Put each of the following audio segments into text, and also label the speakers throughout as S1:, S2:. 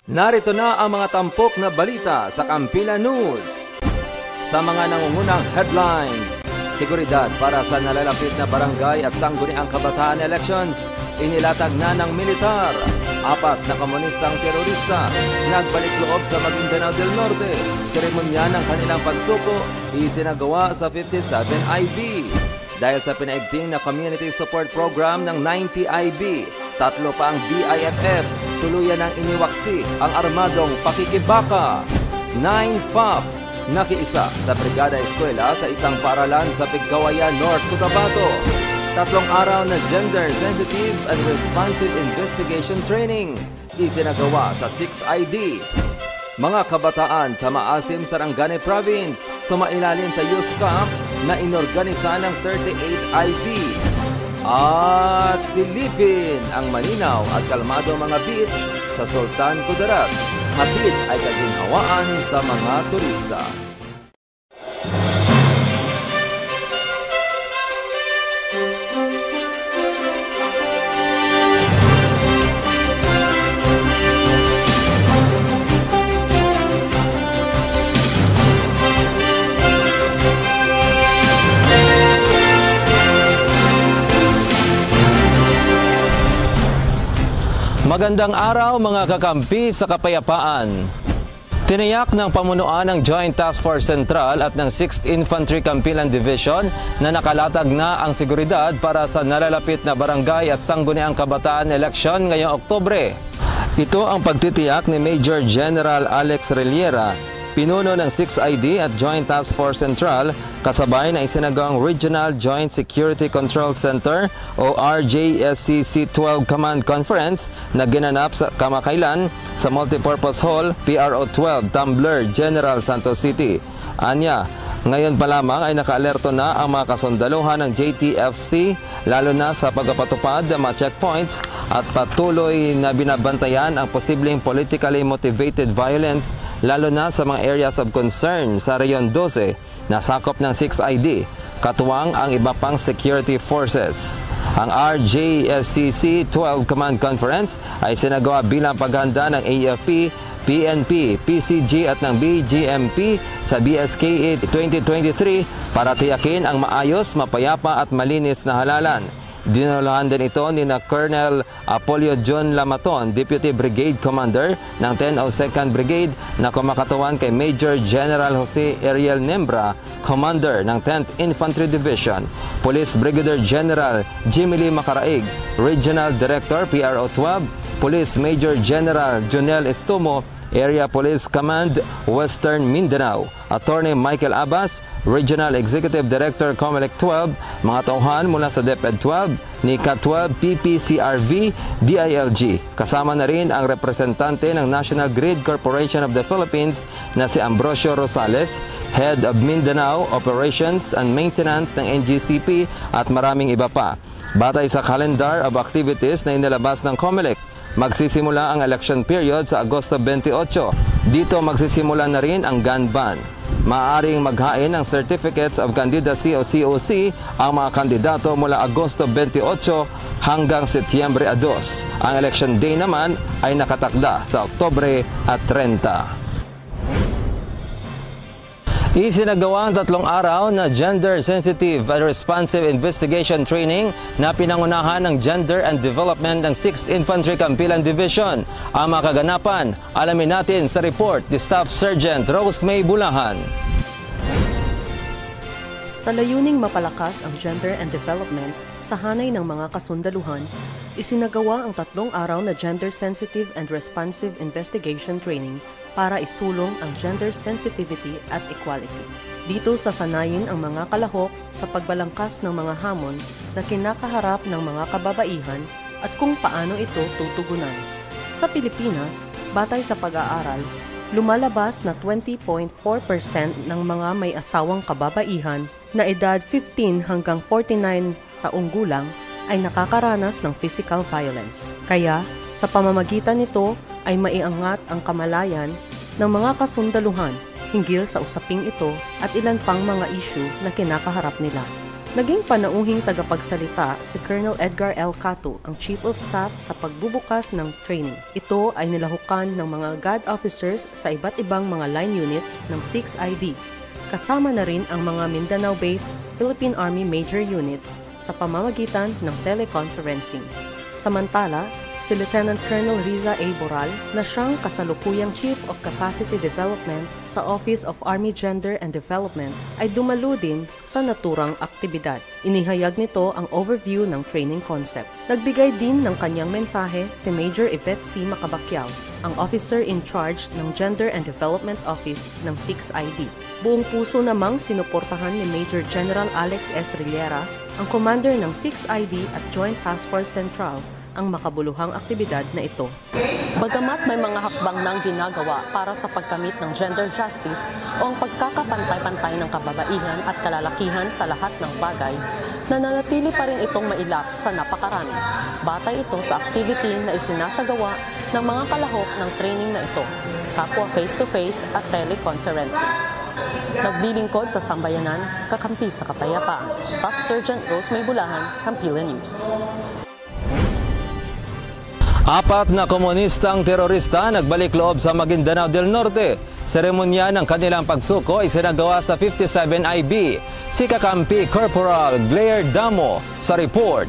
S1: Narito na ang mga tampok na balita sa Kampila News. Sa mga nangungunang headlines, seguridad para sa nalalapit na barangay at sangguniang kabataan elections, inilatag na ng militar. 4 na komunistang terorista nagbalik loob sa Maguindanao del Norte. Seremonya ng kanilang pagsuko isinagawa sa 57 IB. Dahil sa pinaigting na community support program ng 90 IB, 3 pa ang BIFF, tuluyan ng iniwaksi ang armadong pakikibaka. 9 FAP, nakiisa sa Brigada Eskwela sa isang paaralan sa Pigkawayan, North Cotabato. 3 araw na Gender Sensitive and Responsive Investigation Training, isinagawa sa 6 ID. Mga kabataan sa Maasim, Sarangani Province, sumailalim sa youth camp na inorganisa ng 38 IB. At silipin ang malinaw at kalmado mga beach sa Sultan Kudarat. Hatid ay kaginhawaan sa mga turista. Magandang araw mga kakampi sa kapayapaan. Tiniyak ng pamunuan ng Joint Task Force Central at ng 6th Infantry Kampilan Division na nakalatag na ang seguridad para sa nalalapit na barangay at sangguniang kabataan eleksyon ngayong Oktubre. Ito ang pagtitiyak ni Major General Alex Reliera, pinuno ng 6ID at Joint Task Force Central, kasabay na isinagawang Regional Joint Security Control Center o RJSCC 12 Command Conference na ginanap sa kamakailan sa Multipurpose Hall, PRO 12, Tumbler, General Santos City. Anya, ngayon pa lamang ay nakaalerto na ang mga kasundaluhan ng JTFC, lalo na sa pagpapatupad ng mga checkpoints at patuloy na binabantayan ang posibleng politically motivated violence, lalo na sa mga areas of concern sa Rayon 12 na sakop ng 6ID, katuwang ang iba pang security forces. Ang RJSCC 12 Command Conference ay sinagawa bilang paghanda ng AFP, PNP, PCG at ng BGMP sa BSKA 2023 para tiyakin ang maayos, mapayapa at malinis na halalan. Dinulahan din ito ni na Colonel Apolio John Lamaton, Deputy Brigade Commander ng 1002nd Brigade na kumakatawan kay Major General Jose Ariel Nembra, Commander ng 10th Infantry Division, Police Brigadier General Jimmy Lee Macaraig, Regional Director PRO 12, Police Major General Jonel Estomo, Area Police Command, Western Mindanao, Attorney Michael Abbas, Regional Executive Director Comelec 12, mga tauhan mula sa DepEd 12, NICA 12, PPCRV, DILG. Kasama na rin ang representante ng National Grid Corporation of the Philippines na si Ambrosio Rosales, Head of Mindanao Operations and Maintenance ng NGCP at maraming iba pa. Batay sa calendar of activities na inilabas ng Comelec, magsisimula ang election period sa Agosto 28. Dito magsisimula na rin ang gun ban. Maaaring maghain ng Certificates of Candidacy o COC ang mga kandidato mula Agosto 28 hanggang Setyembre 2. Ang election day naman ay nakatakda sa Oktubre at 30. Isinagawa ang 3 araw na Gender Sensitive and Responsive Investigation Training na pinangunahan ng Gender and Development ng 6th Infantry Kampilan Division. Ang mga kaganapan, alamin natin sa report ni Staff Sergeant Rose May Bulahan.
S2: Sa layuning mapalakas ang gender and development sa hanay ng mga kasundaluhan, isinagawa ang 3 araw na Gender Sensitive and Responsive Investigation Training para isulong ang gender sensitivity at equality. Dito sasanayin ang mga kalahok sa pagbalangkas ng mga hamon na kinakaharap ng mga kababaihan at kung paano ito tutugunan. Sa Pilipinas, batay sa pag-aaral, lumalabas na 20.4% ng mga may asawang kababaihan na edad 15 hanggang 49 taong gulang ay nakakaranas ng physical violence. Kaya, sa pamamagitan nito ay maiangat ang kamalayan ng mga kasundaluhan hinggil sa usaping ito at ilan pang mga issue na kinakaharap nila. Naging panauhing tagapagsalita si Colonel Edgar L. Catu, ang Chief of Staff sa pagbubukas ng training. Ito ay nilahukan ng mga GAD officers sa iba't ibang mga line units ng 6ID. Kasama na rin ang mga Mindanao-based Philippine Army Major Units sa pamamagitan ng teleconferencing. Samantala, si Lieutenant Colonel Riza A. Boral na siyang kasalukuyang Chief of Capacity Development sa Office of Army Gender and Development ay dumalo din sa naturang aktibidad. Inihayag nito ang overview ng training concept. Nagbigay din ng kanyang mensahe si Major Yvette C. Macabaquiao, ang Officer in Charge ng Gender and Development Office ng 6ID. Buong puso namang sinuportahan ni Major General Alex S. Rillera, ang commander ng 6ID at Joint Task Force Central, ang makabuluhang aktibidad na ito. Bagamat may mga hakbang nang ginagawa para sa pagkamit ng gender justice o ang pagkakapantay-pantay ng kababaihan at kalalakihan sa lahat ng bagay, nananatili pa rin itong mailap sa napakarami. Batay ito sa activity na isinasagawa ng mga kalahok ng training na ito, kapwa face-to-face at teleconferencing. Naglilingkod sa sambayanan, kakampi sa kapayapaan. Staff Sergeant Rose May Bulahan, Kampila News.
S1: 4 na komunistang terorista nagbalik loob sa Maguindanao del Norte. Seremonya ng kanilang pagsuko ay sinagawa sa 57 IB. Si Kakampi Corporal Blair Damo sa report.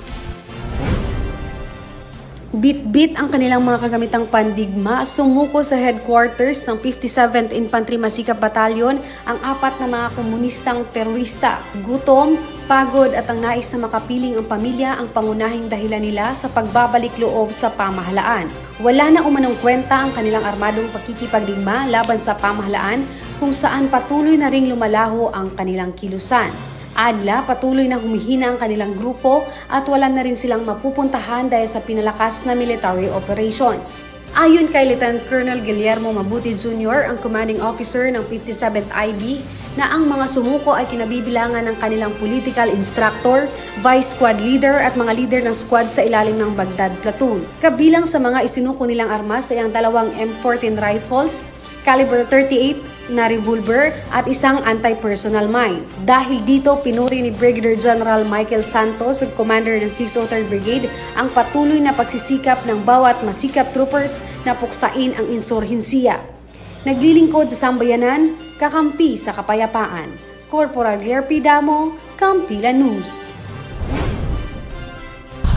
S3: Bit-bit ang kanilang mga kagamitang pandigma, sumuko sa headquarters ng 57th Infantry Masikap Battalion ang 4 na mga komunistang terorista. Gutom, pagod at ang nais na makapiling ang pamilya ang pangunahing dahilan nila sa pagbabalik loob sa pamahalaan. Wala na umanong kwenta ang kanilang armadong pakikipagdigma laban sa pamahalaan kung saan patuloy na ring lumalaho ang kanilang kilusan. Adla, patuloy na humihina ang kanilang grupo at wala na rin silang mapupuntahan dahil sa pinalakas na military operations. Ayon kay Lieutenant Colonel Guillermo Mabuti Jr., ang commanding officer ng 57th IB, na ang mga sumuko ay kinabibilangan ng kanilang political instructor, vice squad leader at mga leader ng squad sa ilalim ng Baghdad Platoon. Kabilang sa mga isinuko nilang armas ay ang 2 M14 rifles, caliber 38 na revolver at isang anti-personal mine. Dahil dito, pinuri ni Brigadier General Michael Santos, commander ng 603rd Brigade, ang patuloy na pagsisikap ng bawat masikap troopers na puksain ang insurhensiya. Naglilingkod sa sambayanan, kakampi sa kapayapaan. Corporal Blair P. Damo, Kampila News.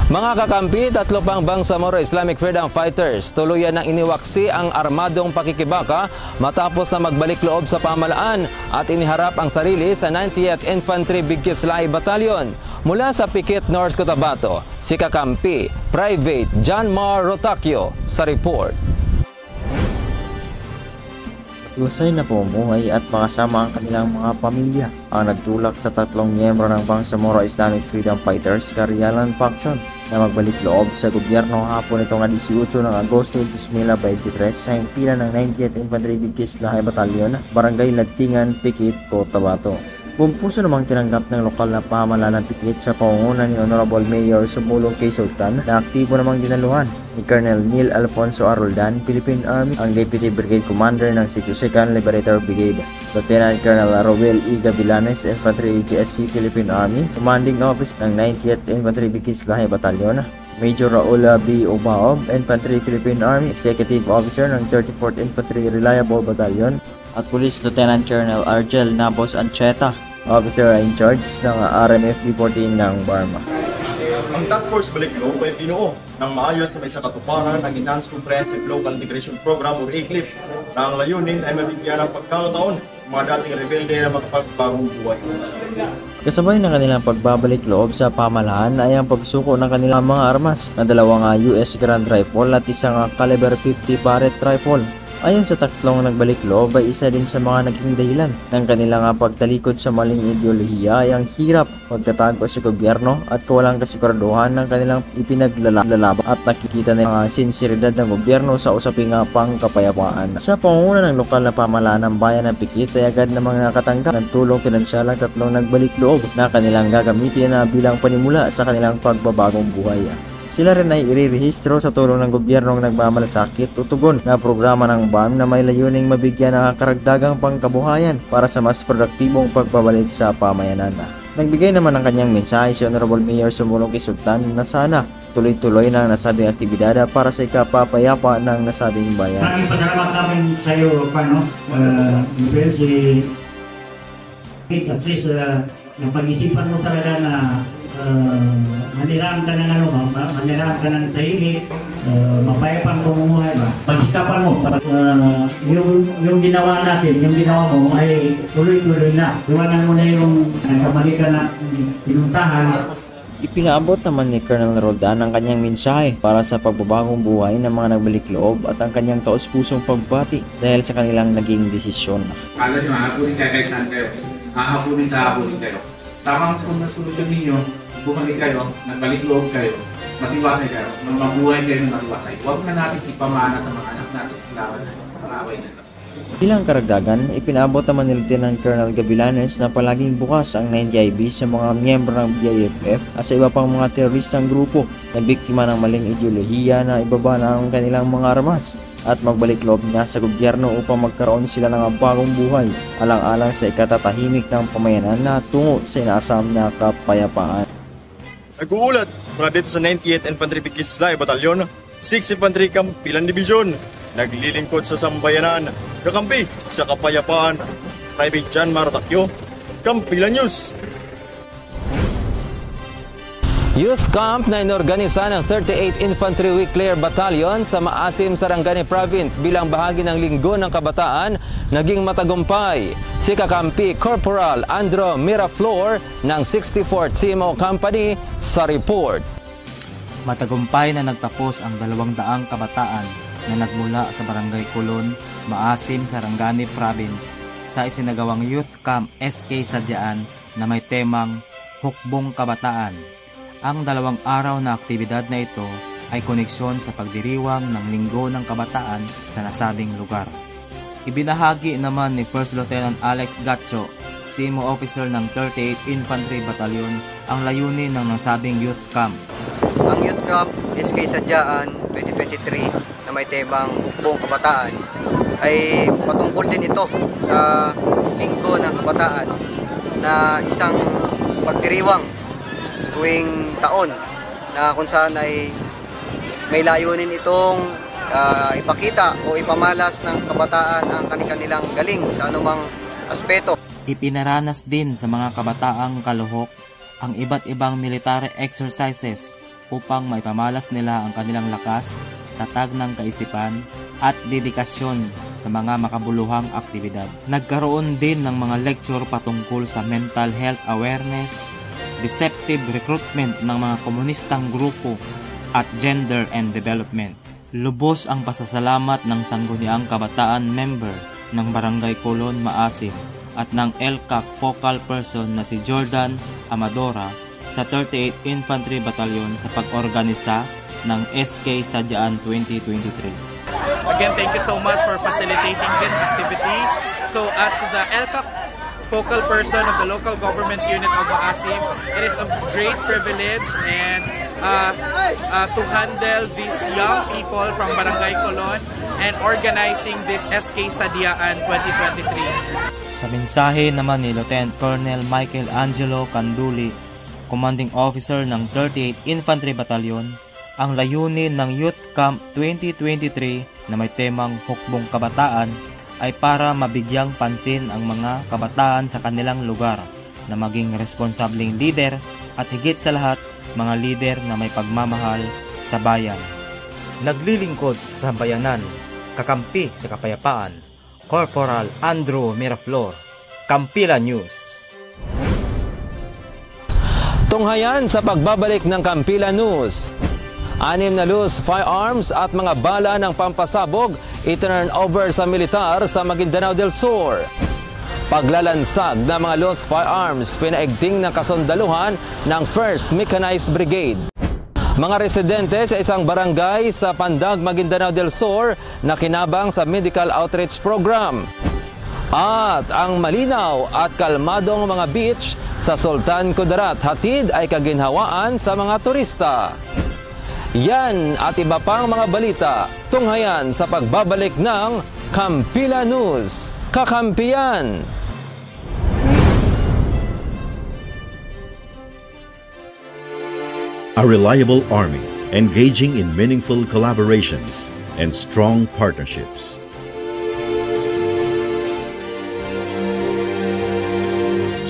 S1: Mga kakampi, 3 pang Bangsamoro Islamic Freedom Fighters tuluyan ng iniwaksi ang armadong pakikibaka matapos na magbalik loob sa pamahalaan at iniharap ang sarili sa 90th Infantry Bigkislay Battalion. Mula sa Pikit, North Cotabato, si kakampi Private John Mar Rotacio sa report.
S4: Lusay na pamumuhay at makasama ang kanilang mga pamilya ang nagtulak sa 3 miyembro ng Bangsamoro Islamic Freedom Fighters Karyalan Faction na magbalik loob sa gobyerno hapon itong 18 ng Agosto 2023 sa himpilan ng 90th Infantry Bigkislay Battalion, Barangay Ladtingan, Pikit, Cotabato. Bumpuso namang tinanggap ng lokal na pamahalaan ng Pikit sa pangunguna ni Honorable Mayor Sumulong K. Sultan na aktibo namang dinaluhan ni Colonel Neil Alfonso Aroldan, Philippine Army, ang Deputy Brigade Commander ng 62nd Liberator Brigade, Lieutenant Colonel Roel E. Gavilanes, Infantry AGSC, Philippine Army, Commanding Officer ng 90th Infantry Bigkislay Battalion, Major Raul B. Obaob, Infantry Philippine Army, Executive Officer ng 34th Infantry Reliable Battalion, at Police Lieutenant Colonel Argel Nabos Ancheta, Officer in Charge ng RMF B-14 ng Burma.
S5: Ang Task Force Balik Loob ay binuo ng maayos na may sa katuparan ng Enhanced Comprehensive Local Integration Program o ECLIP na ang layunin ay mabigyan ng pagkakataon mga dating rebelde na magpagbagong buhay.
S4: Kasabay ng kanilang pagbabalik loob sa pamahalaan ay ang pagsuko ng kanilang mga armas na 2 US Grand Rifle at isang caliber 50 Barrett Rifle. Ayon sa 3 nagbalik loob ay isa din sa mga naging dahilan ng kanilang pagtalikod sa maling ideolohiya ay ang hirap pagtatago sa gobyerno at kawalang kasiguraduhan ng kanilang ipinaglalaban at nakikita na ang sinseridad ng gobyerno sa usaping pangkapayapaan. Sa pangunguna ng lokal na pamahalaan ng bayan ng Pikit ay agad namang nakatanggap ng tulong pinansyal ang 3 nagbalik loob na kanilang gagamitin na bilang panimula sa kanilang pagbabagong buhay. Sila rin ay irerehistro sa tulong ng gobyernong nagmamalasakit o tugon na programa ng BARM na may layuning mabigyan ng karagdagang pangkabuhayan para sa mas produktibong pagbabalik sa pamayanan. Nagbigay naman ng kanyang mensahe si Honorable Mayor Sumulong Sultan na sana tuloy-tuloy na nasabing aktibidad para sa ikapapayapa ng nasabing bayan.
S6: Maraming pasalamat namin sa iyo, at least napag-isipan mo talaga na maniraan ka ng maniraan ka ng tahimik, mapayapang pamumuhay ba? Pagsikapan mo, yung ginawa natin, yung ginawa mo ay tuloy-tuloy na. Iwanan mo na yung kamalikan na pinuntahan.
S4: Ipinaabot naman ni Colonel Roldan ang kanyang mensahe para sa pagbabagong buhay ng mga nagbalik loob at ang kanyang taos-pusong pagbati dahil sa kanilang naging desisyon.
S7: Kala nyo, hahapunin kayo kahit saan kayo. Hahapunin kayo. Tamang kung nasolusyon ninyo, bumalik kayo, nagbalik loob kayo, matiwasay kayo, mabuhay kayo ng matiwasay. Huwag na natin ipamana sa mga anak natin, laban na maraway na.
S4: Bilang karagdagan, ipinaabot naman ni Lieutenant Colonel Gavilanes na palaging bukas ang 90IB sa mga miyembro ng BIFF at sa iba pang mga teroristang grupo na biktima ng maling ideolohiya na ibaba na ang kanilang mga armas at magbalik loob na sa gobyerno upang magkaroon sila ng bagong buhay alang-alang sa ikatatahimik ng pamayanan na tungo sa inaasam na kapayapaan.
S5: Nag-uulat mula dito sa 98th Infantry Kislay Batalyon, 6th Infantry Kampilan Division, naglilingkod sa sambayanan, kakampi sa kapayapaan. Private John Maratakyo, Kampilan News.
S1: Youth Camp na inorganisa ng 38th Infantry Weeklier Battalion sa Maasim, Sarangani Province bilang bahagi ng Linggo ng Kabataan naging matagumpay. Si Kakampi Corporal Andrew Miraflor ng 64th CMO Company sa report.
S8: Matagumpay na nagtapos ang 200 kabataan na nagmula sa Barangay Kulon, Maasim, Sarangani Province sa isinagawang Youth Camp SK Sadyaan na may temang Hukbong Kabataan. Ang 2 araw na aktibidad na ito ay koneksyon sa pagdiriwang ng Linggo ng Kabataan sa nasabing lugar. Ibinahagi naman ni First Lieutenant Alex Gatcho, CMO Officer ng 38th Infantry Battalion, ang layunin ng nasabing Youth Camp.
S9: Ang Youth Camp SK Sadyaan 2023 na may temang Hukbong Kabataan ay patungkol din ito sa Linggo ng Kabataan na isang pagdiriwang tuwing taon na kung saan ay may layunin itong ipakita o ipamalas ng kabataan ang kanilang galing sa anumang aspeto.
S8: Ipinaranas din sa mga kabataang kaluhok ang iba't ibang military exercises upang maipamalas nila ang kanilang lakas, tatag ng kaisipan at dedikasyon sa mga makabuluhang aktibidad. Nagkaroon din ng mga lecture patungkol sa mental health awareness, deceptive recruitment ng mga komunistang grupo at gender and development. Lubos ang pasasalamat ng sangguniang kabataan member ng Barangay Kulon, Maasim at ng LCAC focal person na si Jordan Amadora sa 38th Infantry Battalion sa pag-organisa ng SK Sadyaan 2023.
S10: Again, thank you so much for facilitating this activity. So as the LCAC focal person of the local government unit of Maasim, it is a great privilege and to handle these young people from Barangay Kulon and organizing this SK Sadyaan 2023.
S8: Sa mensahe naman ni Lieutenant Colonel Michael Angelo Canduli, Commanding Officer ng 38th Infantry Battalion, ang layunin ng Youth Camp 2023 na may temang Hukbong Kabataan ay para mabigyang pansin ang mga kabataan sa kanilang lugar na maging responsableng leader at higit sa lahat, mga leader na may pagmamahal sa bayan. Naglilingkod sa sambayanan, kakampi sa kapayapaan, Corporal Andrew Miraflor, Kampilan News.
S1: Tunghayan sa pagbabalik ng Kampilan News. 6 na loose firearms at mga bala ng pampasabog i-turn over sa militar sa Maguindanao del Sur. Paglalansag ng mga loose firearms pinaigting ng kasundaluhan ng 1st Mechanized Brigade. Mga residente sa isang barangay sa Pandag, Maguindanao del Sur na kinabang sa medical outreach program. At ang malinaw at kalmadong mga beach sa Sultan Kudarat hatid ay kaginhawaan sa mga turista. Yan at iba pang mga balita tunghayan sa pagbabalik ng Kampilan News. Kakampiyan!
S11: A reliable Army, engaging in meaningful collaborations and strong partnerships.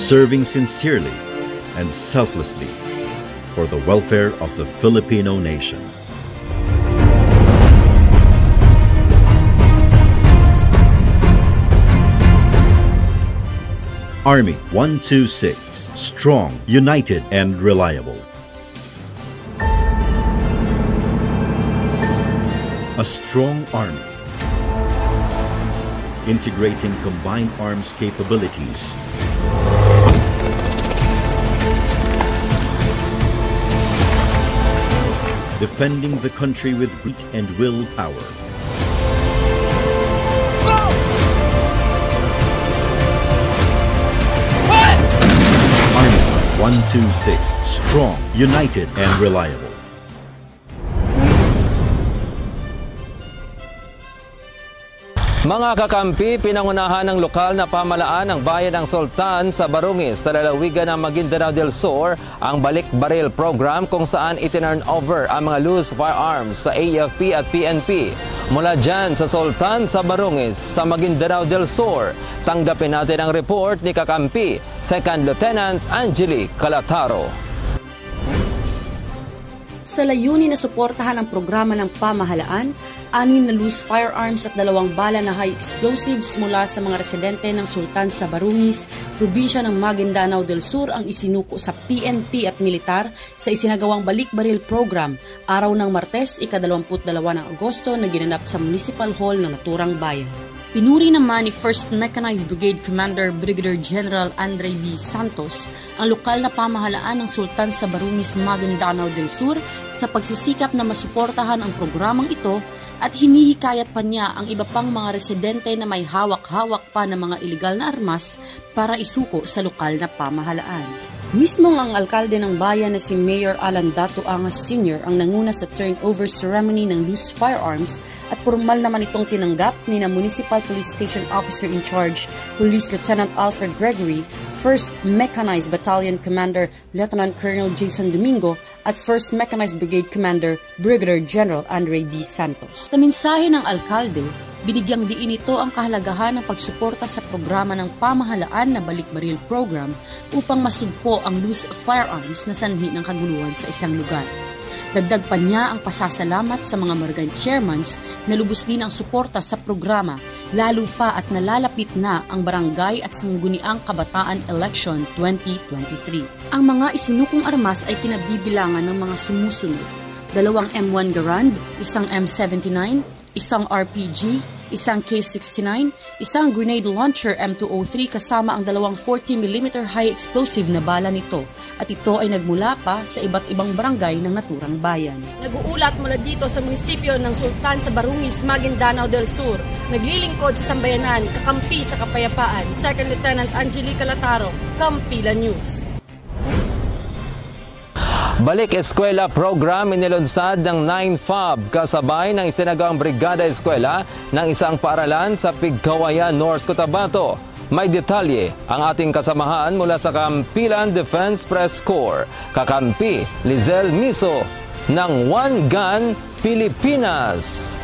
S11: Serving sincerely and selflessly for the welfare of the Filipino nation. Army 126, strong, united, and reliable. A strong army, integrating combined arms capabilities, defending the country with grit and willpower. Army 126, strong, united, and reliable.
S1: Mga kakampi, pinangunahan ng lokal na pamalaan ng bayan ng Sultan sa Barungis sa lalawigan ng Maguindanao del Sur ang Balik Baril program kung saan itinurn over ang mga loose firearms sa AFP at PNP. Mula dyan sa Sultan sa Barungis sa Maguindanao del Sur, tanggapin natin ang report ni kakampi, 2nd Lieutenant Angeli Calataro.
S12: Sa layunin na suportahan ang programa ng pamahalaan, 6 na loose firearms at 2 bala na high explosives mula sa mga residente ng Sultan sa Barungis, probinsya ng Maguindanao del Sur ang isinuko sa PNP at militar sa isinagawang Balik Baril program araw ng Martes, ika-22 ng Agosto na ginanap sa Municipal Hall ng naturang bayan. Pinuri naman ni 1st Mechanized Brigade Commander Brigadier General Andre B. Santos ang lokal na pamahalaan ng Sultan sa Barungis, Maguindanao del Sur sa pagsisikap na masuportahan ang programang ito at hinihikayat pa niya ang iba pang mga residente na may hawak-hawak pa ng mga ilegal na armas para isuko sa lokal na pamahalaan. Mismong ang alkalde ng bayan na si Mayor Alan Dato Angas Sr. ang nanguna sa turnover ceremony ng loose firearms at formal naman itong tinanggap ni na Municipal Police Station Officer in Charge, Police Lieutenant Alfred Gregory, 1st Mechanized Battalion Commander Lieutenant Colonel Jason Domingo at 1st Mechanized Brigade Commander Brigadier General Andre B. Santos. Sa mensahe ng alkalde, binigyang diin ito ang kahalagahan ng pagsuporta sa programa ng pamahalaan na Balik Baril program upang masugpo ang loose firearms na sanhi ng kaguluhan sa isang lugar. Dagdag pa niya ang pasasalamat sa mga barangay chairmans na lubos din ang suporta sa programa, lalo pa at nalalapit na ang barangay at sangguniang kabataan election 2023. Ang mga isinukong armas ay kinabibilangan ng mga sumusunod: 2 M1 Garand, 1 M79, 1 RPG, 1 K69, 1 grenade launcher M203 kasama ang 2 40mm high explosive na bala nito, at ito ay nagmula pa sa iba't ibang barangay ng naturang bayan.
S13: Nag-uulat mula dito sa munisipyo ng Sultan sa Barungis, Maguindanao del Sur, naglilingkod sa sambayanan, kakampi sa kapayapaan, 2nd Lieutenant Angeli Calataro, Kampila News.
S1: Balik Eskwela program inilunsad ng 9FAB kasabay ng isinagawang Brigada Eskwela ng isang paaralan sa Pigkawayan, North Cotabato. May detalye ang ating kasamahan mula sa Kampilan Defense Press Corps, kakampi Lizelle Miso ng One Gun Pilipinas.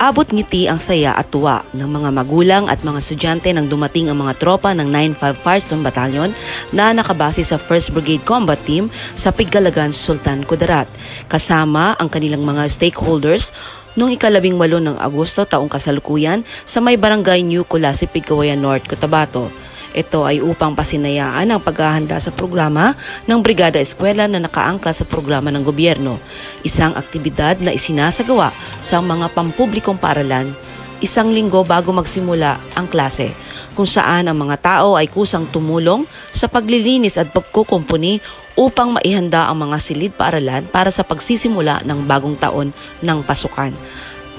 S14: Abot ngiti ang saya at tuwa ng mga magulang at mga estudyante nang dumating ang mga tropa ng 9-5 Firestone Battalion na nakabase sa 1st Brigade Combat Team sa Pigalagan, Sultan Kudarat. Kasama ang kanilang mga stakeholders noong ika-18 ng Agosto taong kasalukuyan sa may barangay New Kulasi, Pigkawayan, North Cotabato. Ito ay upang pasinayaan ang paghahanda sa programa ng Brigada Eskwela na nakaangkla sa programa ng gobyerno. Isang aktibidad na isinasagawa sa mga pampublikong paaralan 1 linggo bago magsimula ang klase, kung saan ang mga tao ay kusang tumulong sa paglilinis at pagkukumpuni upang maihanda ang mga silid paaralan para sa pagsisimula ng bagong taon ng pasukan.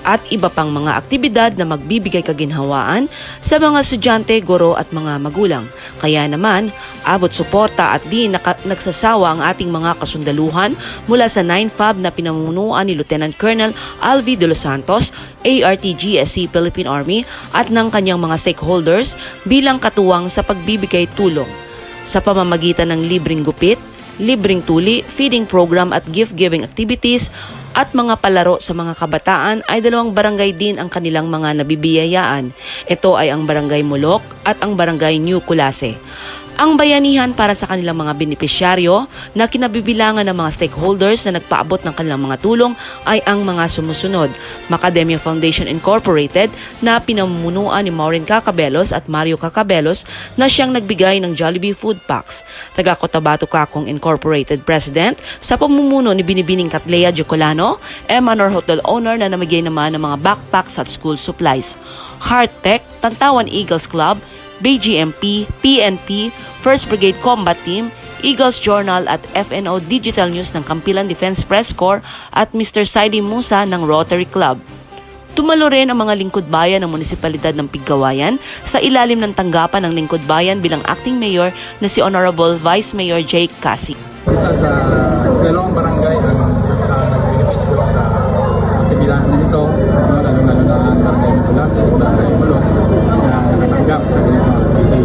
S14: At iba pang mga aktibidad na magbibigay kaginhawaan sa mga estudyante, guro at mga magulang. Kaya naman, abot suporta at di nagsasawa ang ating mga kasundaluhan mula sa 9FAB na pinamunuan ni Lieutenant Colonel Alvi de los Santos, ARTGSC Philippine Army at ng kanyang mga stakeholders bilang katuwang sa pagbibigay tulong. sa pamamagitan ng libreng gupit, libreng tuli, feeding program at gift-giving activities at mga palaro sa mga kabataan ay 2 barangay din ang kanilang mga nabibiyayaan. Ito ay ang Barangay Mulok at ang Barangay New Culase. Ang bayanihan para sa kanilang mga benepisyaryo na kinabibilangan ng mga stakeholders na nagpaabot ng kanilang mga tulong ay ang mga sumusunod. Macadamia Foundation Incorporated na pinamumunuan ni Maureen Cacabelos at Mario Cacabelos na siyang nagbigay ng Jollibee Food Packs. Taga Cotabato Cacong Incorporated President sa pamumuno ni Binibining Catlea Gicolano, Manor Hotel Owner na namigay naman ng mga backpacks at school supplies. Hearttech, Tantawan Eagles Club, BGMP, PNP, 1st Brigade Combat Team, Eagles Journal at FNO Digital News ng Kampilan Defense Press Corps at Mr. Saidi Musa ng Rotary Club. Tumalo rin ang mga lingkod bayan ng Munisipalidad ng Piggawayan sa ilalim ng tanggapan ng lingkod bayan bilang acting mayor na si Honorable Vice Mayor Jake Casi.
S15: Isa sa 2 barangay ang nagbenepisyo sa aktibidahan nito, lalo-lalo na ang Barangay Culase, Barangay Mulok, na nakatanggap sa ganitong activity.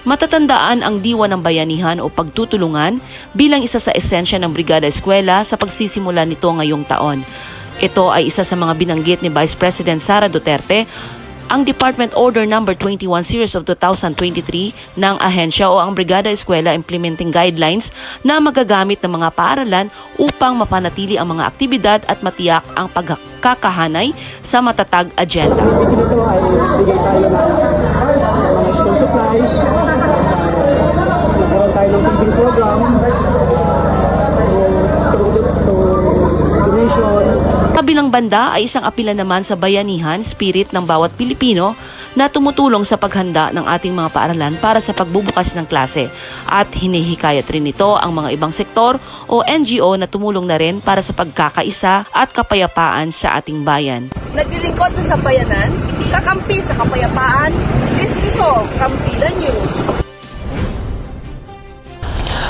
S14: Matatandaan ang diwa ng bayanihan o pagtutulungan bilang isa sa esensya ng Brigada Eskwela sa pagsisimula nito ngayong taon. Ito ay isa sa mga binanggit ni Vice President Sara Duterte, ang Department Order No. 21 Series of 2023 ng ahensya o ang Brigada Eskwela Implementing Guidelines na magagamit ng mga paaralan upang mapanatili ang mga aktibidad at matiyak ang pagkakahanay sa matatag agenda.
S16: Ito ay bigay tayo ng school supplies, nagkaroon tayo ng feeding program, donation.
S14: Kabilang banda ay isang apila naman sa bayanihan, spirit ng bawat Pilipino na tumutulong sa paghanda ng ating mga paaralan para sa pagbubukas ng klase. At hinihikayat rin ito ang mga ibang sektor o NGO na tumulong na rin para sa pagkakaisa at kapayapaan sa ating bayan.
S17: Naglilingkod sa sambayanan, kakampi sa kapayapaan, Isko, Kampilan News.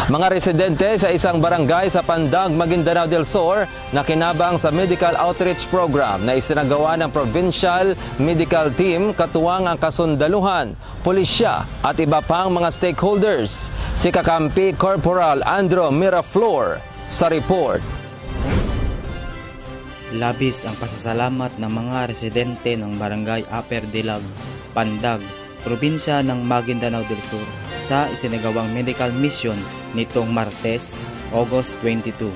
S1: Mga residente sa isang barangay sa Pandag, Maguindanao del Sur na kinabang sa Medical Outreach Program na isinagawa ng Provincial Medical Team katuwang ang kasundaluhan, pulisya at iba pang mga stakeholders. Si Kakampi Corporal Andrew Miraflor sa report.
S8: Labis ang pasasalamat ng mga residente ng Barangay Upper Dilag, Pandag, probinsya ng Maguindanao del Sur sa isinagawang medical mission nitong Martes, August 22.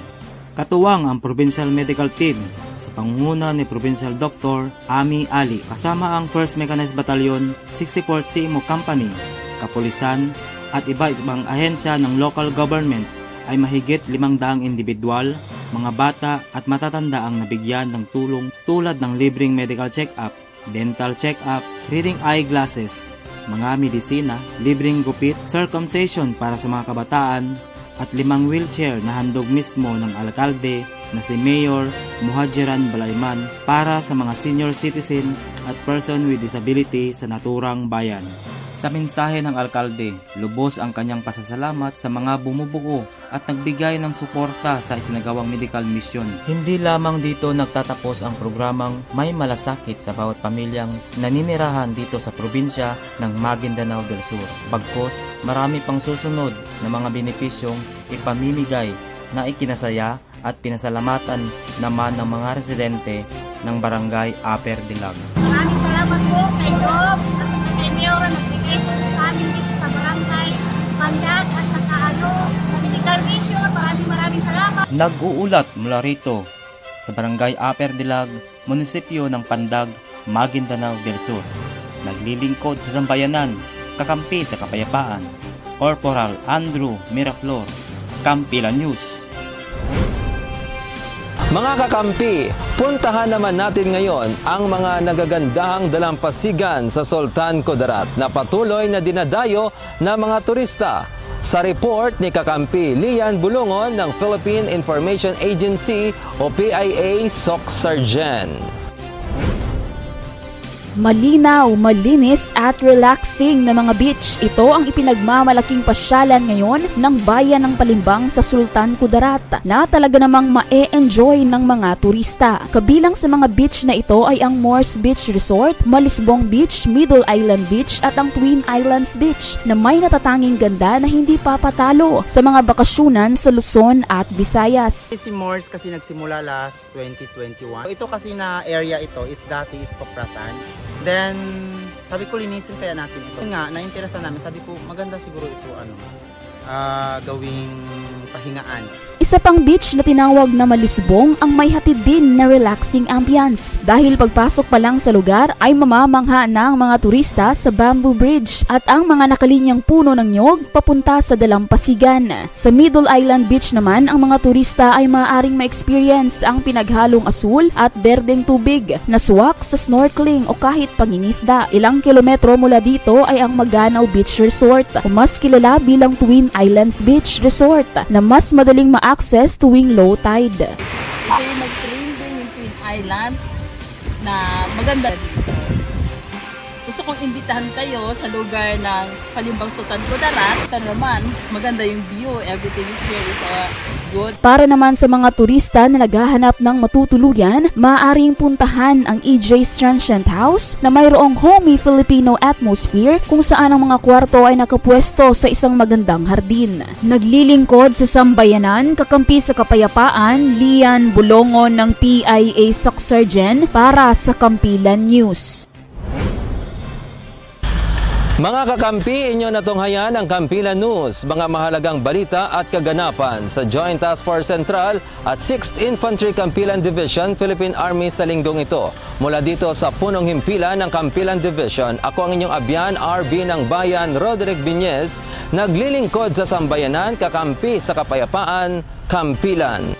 S8: Katuwang ang Provincial Medical Team sa pangunguna ni Provincial Dr. Ami Ali kasama ang 1st Mechanized Battalion, 64th CMO Company, kapulisan at iba-ibang ahensya ng local government ay mahigit 500 individual, mga bata at matatanda ang nabigyan ng tulong tulad ng libreng medical check-up, dental check-up, reading eyeglasses, mga medisina, libreng gupit, circumcision para sa mga kabataan at 5 wheelchair na handog mismo ng alkalde na si Mayor Muhajiran Balayman para sa mga senior citizen at person with disability sa naturang bayan. Sa mensahe ng alkalde, lubos ang kanyang pasasalamat sa mga bumubuo at nagbigay ng suporta sa isinagawang medical mission. Hindi lamang dito nagtatapos ang programang May Malasakit sa bawat pamilyang naninirahan dito sa probinsya ng Maguindanao del Sur. Bagkus, marami pang susunod na mga benepisyong ipamimigay na ikinasaya at pinasalamatan naman ng mga residente ng Barangay Upper Dilag.
S18: Maraming salamat po kay Dob at kay Mayor na nagbigay po sa amin dito sa Barangay Pandag at sa medical mission. Maraming salamat.
S8: Nag-uulat mula rito sa Barangay Upper Dilag, munisipyo ng Pandag, Maguindanao del Sur. Naglilingkod sa sambayanan, kakampi sa kapayapaan, Corporal Andrew Miraflor, Kampilan News.
S1: Mga kakampi, puntahan naman natin ngayon ang mga nagagandahang dalampasigan sa Sultan Kudarat na patuloy na dinadayo ng mga turista. Sa report ni Kakampi Lian Bulungon ng Philippine Information Agency o PIA SOC Sargen.
S19: Malinaw, malinis at relaxing na mga beach. Ito ang ipinagmamalaking pasyalan ngayon ng bayan ng Palimbang sa Sultan Kudarat na talaga namang ma-e-enjoy ng mga turista. Kabilang sa mga beach na ito ay ang Moores Beach Resort, Malisbong Beach, Middle Island Beach at ang Twin Islands Beach na may natatanging ganda na hindi papatalo sa mga bakasyunan sa Luzon at Visayas.
S20: Si Moores kasi nagsimula last 2021. Ito kasi na area ito is dati is Paprasan. Then sabi ko linisin kaya natin ito. Nga na-interesa namin, sabi ko maganda siguro ito gawing pahingaan.
S19: Isa pang beach na tinawag na Malisbong ang may hatid din na relaxing ambience. Dahil pagpasok pa lang sa lugar ay mamamangha ng mga turista sa Bamboo Bridge at ang mga nakalinyang puno ng nyog papunta sa Dalampasigan. Sa Middle Island Beach naman, ang mga turista ay maaaring ma-experience ang pinaghalong asul at berdeng tubig na swak sa snorkeling o kahit pangingisda. Ilang kilometro mula dito ay ang Maganaw Beach Resort o mas kilala bilang Twin Islands Beach Resort na mas madaling ma-access tuwing low tide.
S17: Ito yung nag-trending yung Twin Island na maganda dito. Gusto kong imbitahan kayo sa lugar ng Palimbang Sultan Kudarat. Ito naman, maganda yung view. Everything is here is good.
S19: Para naman sa mga turista na naghahanap ng matutuluyan, maaaring puntahan ang EJ's Transient House na mayroong homey Filipino atmosphere kung saan ang mga kwarto ay nakapwesto sa isang magandang hardin. Naglilingkod sa sambayanan, kakampi sa kapayapaan, Lian Bulongon ng PIA Soxargen para sa Kampilan News.
S1: Mga kakampi, inyo natunghayan ang Kampilan News, mga mahalagang balita at kaganapan sa Joint Task Force Central at 6th Infantry Kampilan Division, Philippine Army sa linggong ito. Mula dito sa punong himpilan ng Kampilan Division, ako ang inyong abyan, RB ng Bayan, Roderick Viñez, naglilingkod sa sambayanan, kakampi sa kapayapaan, Kampilan.